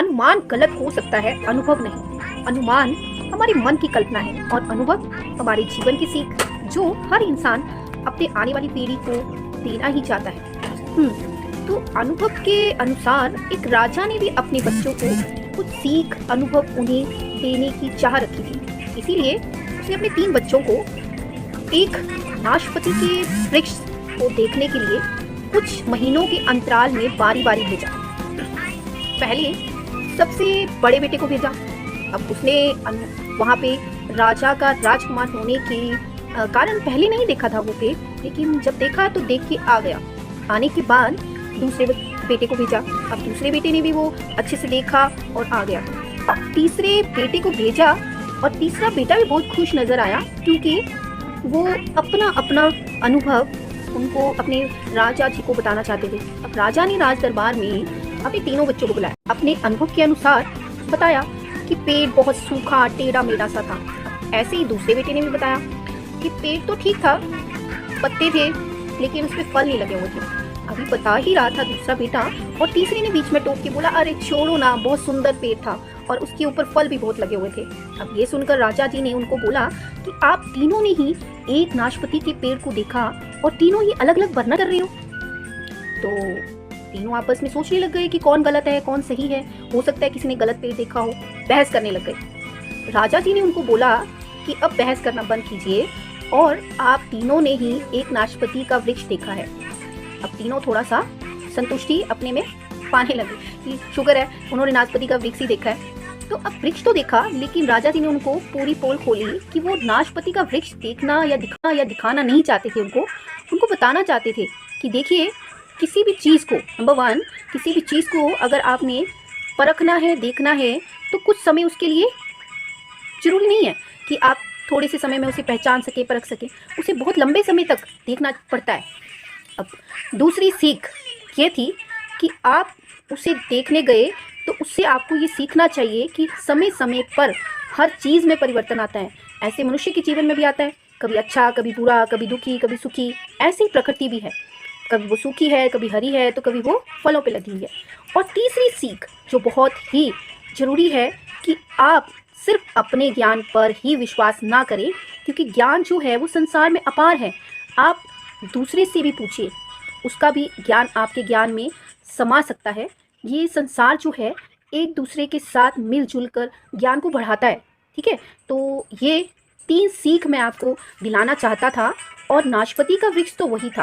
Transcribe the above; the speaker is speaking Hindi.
अनुमान गलत हो सकता है, अनुभव नहीं। अनुमान हमारे मन की कल्पना है और अनुभव हमारे जीवन की सीख, जो हर इंसान अपने आने वाली पीढ़ी को देना ही चाहता है। तो अनुभव के अनुसार एक राजा ने भी अपने बच्चों को कुछ सीख, अनुभव उन्हें देने की चाह रखी थी। इसीलिए उसने अपने 3 बच्चों को एक नाशपाती के वृक्ष को देखने के लिए कुछ महीनों के अंतराल में बारी बारी भेजा। पहले सबसे बड़े बेटे को भेजा। अब उसने वहाँ पे राजा का राजकुमार होने के कारण पहले नहीं देखा था वो पेड़, लेकिन जब देखा तो देख के आ गया। आने के बाद दूसरे बेटे को भेजा। अब दूसरे बेटे ने भी वो अच्छे से देखा और आ गया। अब तीसरे बेटे को भेजा और तीसरा बेटा भी बहुत खुश नजर आया, क्योंकि वो अपना अपना अनुभव उनको अपने राजा जी को बताना चाहते थे। अब राजा ने राज दरबार में अपने तीनों बच्चों को बुलाया, अपने अनुभव के अनुसार बताया कि पेड़ बहुत सूखा टेढ़ा मेढ़ा सा था। ऐसे ही दूसरे बेटे ने भी बताया कि पेड़ तो ठीक था, पत्ते थे, लेकिन उसमें फल नहीं लगे हुए थे। अभी बता ही रहा था दूसरा बेटा, और तीसरे ने बीच में टोक के बोला, अरे छोड़ो ना, बहुत सुंदर पेड़ था और उसके ऊपर फल भी बहुत लगे हुए थे। अब ये सुनकर राजा जी ने उनको बोला कि आप तीनों ने ही एक नाशपाती के पेड़ को देखा और तीनों ही अलग अलग वर्णन कर रहे हो। तो तीनों आपस में सोचने लग गए कि कौन गलत है कौन सही है, हो सकता है किसी ने गलत पेड़ देखा हो। बहस करने लग गए। राजा जी ने उनको बोला कि अब बहस करना बंद कीजिए और आप तीनों ने ही एक नाशपाती का वृक्ष देखा है। अब तीनों थोड़ा सा संतुष्टि अपने में पाने लगे कि शुक्र है उन्होंने नाशपाती का वृक्ष ही देखा है। तो अब वृक्ष तो देखा, लेकिन राजा जी ने उनको पूरी पोल खोली कि वो नाशपाती का वृक्ष देखना या दिखाना नहीं चाहते थे। उनको बताना चाहते थे कि देखिए, किसी भी चीज़ को, नंबर 1, किसी भी चीज़ को अगर आपने परखना है, देखना है, तो कुछ समय उसके लिए जरूरी नहीं है कि आप थोड़े से समय में उसे पहचान सके, परख सके। उसे बहुत लंबे समय तक देखना पड़ता है। अब दूसरी सीख ये थी कि आप उसे देखने गए तो उससे आपको ये सीखना चाहिए कि समय समय पर हर चीज़ में परिवर्तन आता है। ऐसे मनुष्य के जीवन में भी आता है, कभी अच्छा, कभी बुरा, कभी दुखी, कभी सुखी। ऐसी प्रकृति भी है, कभी वो सूखी है, कभी हरी है, तो कभी वो फलों पे लगी हुई है। और तीसरी सीख जो बहुत ही ज़रूरी है कि आप सिर्फ अपने ज्ञान पर ही विश्वास ना करें, क्योंकि ज्ञान जो है वो संसार में अपार है। आप दूसरे से भी पूछिए, उसका भी ज्ञान आपके ज्ञान में समा सकता है। ये संसार जो है एक दूसरे के साथ मिलजुल कर ज्ञान को बढ़ाता है। ठीक है, तो ये 3 सीख मैं आपको दिलाना चाहता था, और नाशपाती का वृक्ष तो वही था।